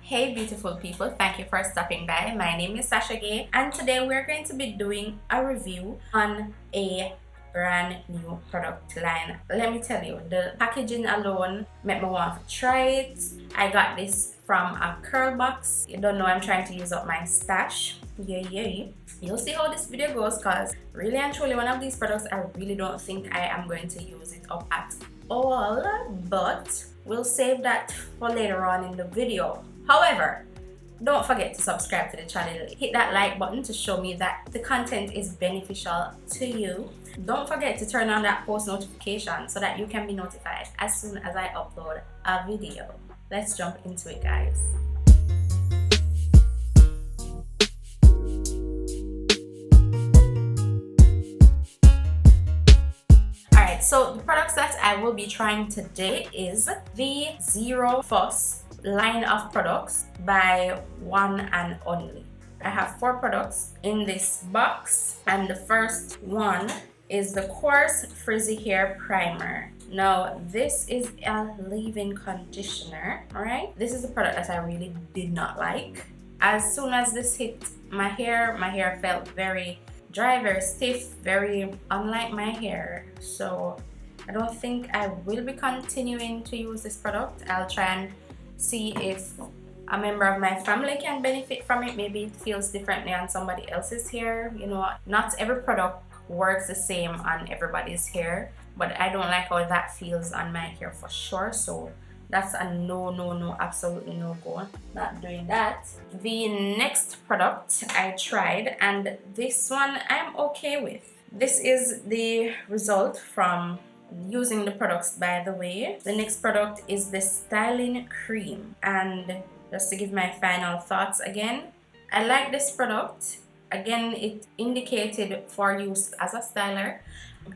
Hey beautiful people, thank you for stopping by. My name is Sasha Gay and today we're going to be doing a review on a brand new product line. Let me tell you, the packaging alone made me want to try it. I got this from a curl box. You don't know, I'm trying to use up my stash. Yeah. You'll see how this video goes because really and truly one of these products I really don't think I am going to use it up at all, but we'll save that for later on in the video. However, don't forget to subscribe to the channel. Hit that like button to show me that the content is beneficial to you. Don't forget to turn on that post notification so that you can be notified as soon as I upload a video. Let's jump into it, guys. Alright, so the products that I will be trying today is the Zero Fuss line of products by One and Only. I have 4 products in this box, and the first one is the Coarse Frizzy Hair Primer. Now this is a leave-in conditioner. Alright, this is the product that I really did not like. As soon as this hit my hair felt very dry, very stiff, very unlike my hair. So I don't think I will be continuing to use this product. I'll try and see if a member of my family can benefit from it. Maybe it feels differently on somebody else's hair. You know, not every product works the same on everybody's hair, but I don't like how that feels on my hair for sure. So that's a no, absolutely no go. Not doing that. The next product I tried, and this one I'm okay with. This is the result from using the products, by the way. The next product is the styling cream, and just to give my final thoughts again, I like this product. Again, it indicated for use as a styler.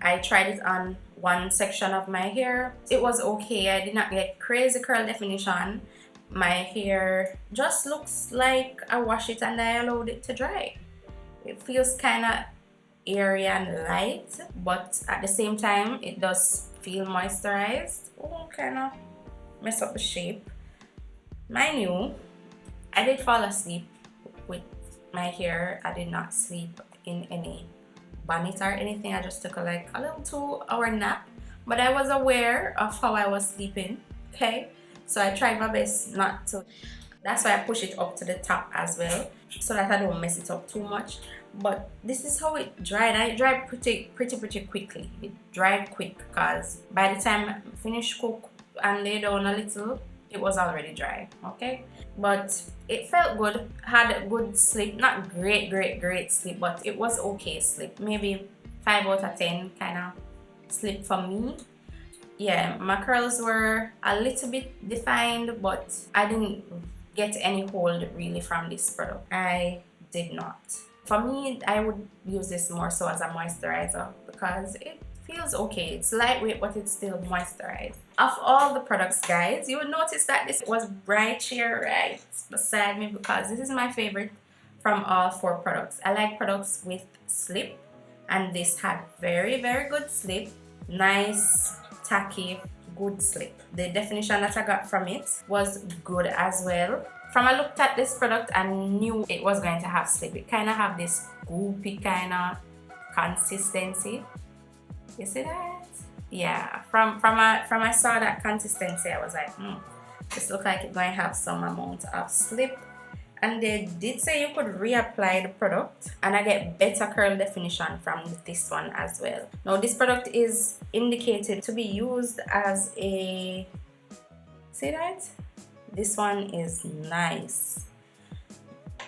I tried it on one section of my hair. It was okay. I did not get crazy curl definition. My hair just looks like I washed it and I allowed it to dry. It feels kind of airy and light, but at the same time it does feel moisturized. Oh, kind of mess up the shape. Mind you, I did fall asleep with my hair. I did not sleep in any bonnet or anything. I just took a little 2-hour nap, but I was aware of how I was sleeping. Okay, so I tried my best not to. That's why I push it up to the top as well, so that I don't mess it up too much. But this is how it dried, and it dried pretty quickly. It dried quick because by the time I finished cook and lay down a little, it was already dry. Okay, but it felt good. Had a good sleep, not great sleep, but it was okay sleep. Maybe 5 out of 10 kind of sleep for me. Yeah, my curls were a little bit defined, but I didn't get any hold really from this product. I did not. For me, I would use this more so as a moisturizer because it feels okay. It's lightweight, but it's still moisturized. Of all the products, guys, you would notice that this was bright here right beside me because this is my favorite from all 4 products. I like products with slip, and this had very good slip. Nice, tacky, good slip. The definition that I got from it was good as well. From I looked at this product, I knew it was going to have slip. It kind of have this goopy kind of consistency. You see that? Yeah. From I saw that consistency, I was like, this look like it's going to have some amount of slip. And they did say you could reapply the product, and I get better curl definition from this one as well. Now this product is indicated to be used as a, see that? This one is nice.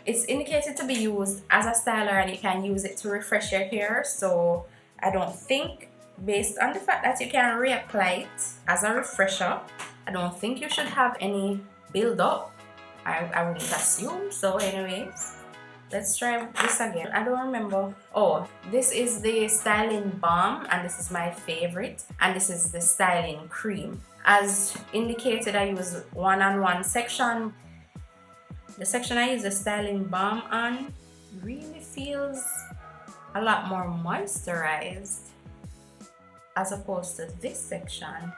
It's indicated to be used as a styler, and you can use it to refresh your hair. So I don't think, based on the fact that you can reapply it as a refresher, I don't think you should have any build up. I wouldn't assume so. Anyways, let's try this again. I don't remember. Oh, this is the styling balm, and this is my favorite, and this is the styling cream. As indicated, I use one-on-one section. The section I use the styling balm on really feels a lot more moisturized as opposed to this section.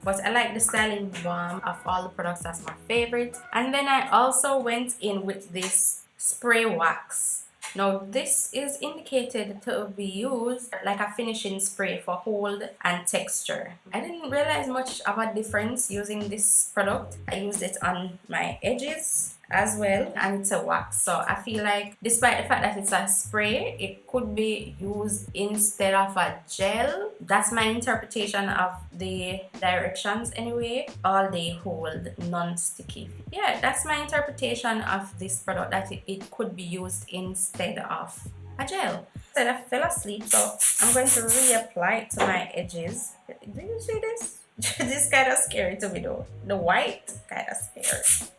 but I like the styling balm of all the products. That's my favorite. And then I also went in with this spray wax. Now this is indicated to be used like a finishing spray for hold and texture. I didn't realize much of a difference using this product. I used it on my edges as well, and it's a wax, so I feel like despite the fact that it's a spray, it could be used instead of a gel. That's my interpretation of the directions anyway. All day hold, non-sticky. Yeah, that's my interpretation of this product, that it could be used instead of a gel. Then I fell asleep, so I'm going to reapply it to my edges. Do you see this? This is kind of scary to me though. The white kind of scary.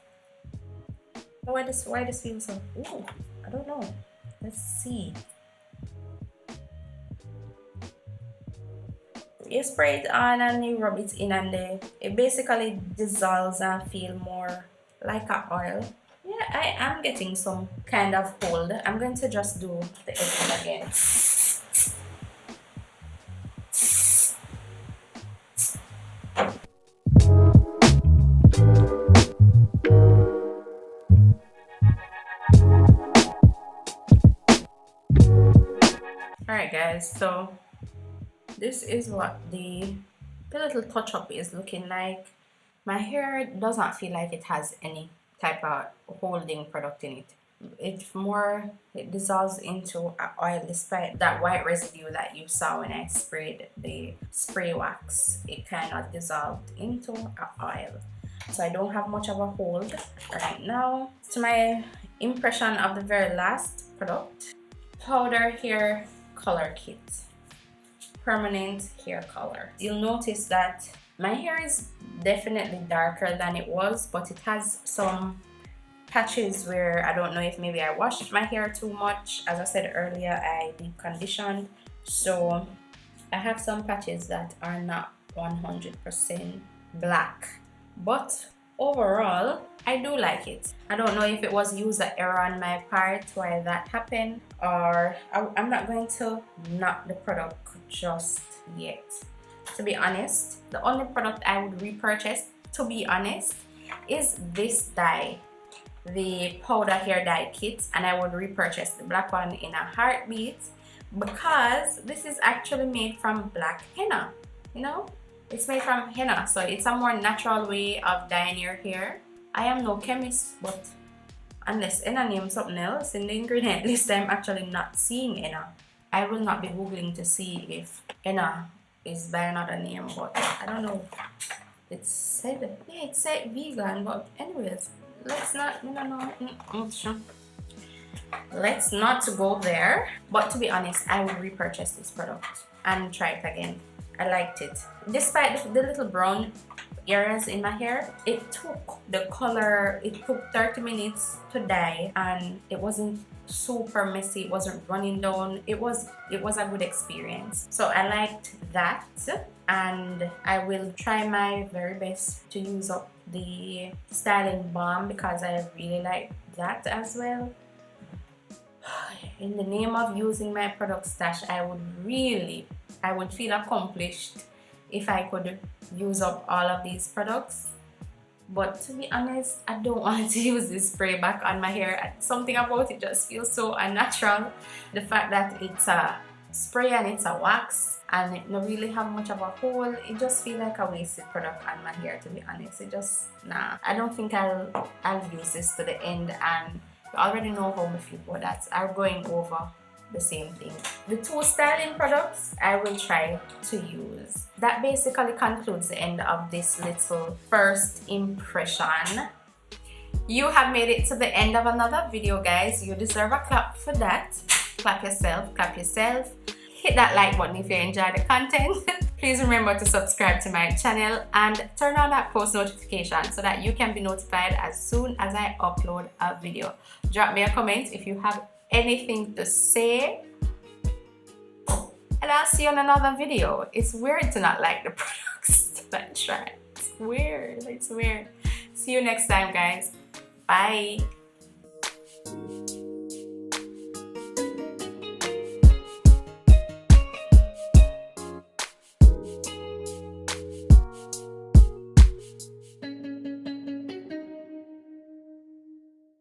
Why this feels so? Ooh, I don't know. Let's see. You spray it on and you rub it in, and it basically dissolves and feel more like a oil. Yeah, I am getting some kind of hold. I'm going to just do the edges again. Alright guys, so this is what the little touch-up is looking like. My hair does not feel like it has any type of holding product in it. It dissolves into an oil, despite that white residue that you saw when I sprayed the spray wax. It kind of dissolved into an oil. So I don't have much of a hold right now. To my impression of the very last product, powder hair color kit, permanent hair color. You'll notice that my hair is definitely darker than it was, but it has some patches where I don't know if maybe I washed my hair too much. As I said earlier, I deep conditioned, so I have some patches that are not 100% black, but overall I do like it. I don't know if it was user error on my part why that happened, or I'm not going to knock the product just yet. To be honest, the only product I would repurchase, to be honest, is this dye, the powder hair dye kit, and I would repurchase the black one in a heartbeat, because this is actually made from black henna. You know, it's made from henna, so it's a more natural way of dyeing your hair. I am no chemist, but unless henna names something else in the ingredient list, I'm actually not seeing henna. I will not be googling to see if henna is by another name, but I don't know. It said, yeah, it said vegan, but anyways, let's not, let's not go there. But to be honest, I would repurchase this product and try it again. I liked it. Despite the little brown areas in my hair, it took the color, it took 30 minutes to dye, and it wasn't super messy, it wasn't running down. It was a good experience. So I liked that, and I will try my very best to use up the styling balm because I really like that as well. In the name of using my product stash, I would feel accomplished if I could use up all of these products. But to be honest, I don't want to use this spray back on my hair. Something about it just feels so unnatural. The fact that it's a spray and it's a wax and it don't really have much of a hole, it just feels like a wasted product on my hair, to be honest. It just, nah. I don't think I'll use this to the end, and you already know how I feel about that. I'm going over the same thing. The two styling products I will try to use. That basically concludes the end of this little first impression. You have made it to the end of another video, guys. You deserve a clap for that. Clap yourself, clap yourself. Hit that like button if you enjoy the content. Please remember to subscribe to my channel and turn on that post notification so that you can be notified as soon as I upload a video. Drop me a comment if you have anything to say, and I'll see you on another video. It's weird to not like the products that I try. It's weird. See you next time, guys. Bye.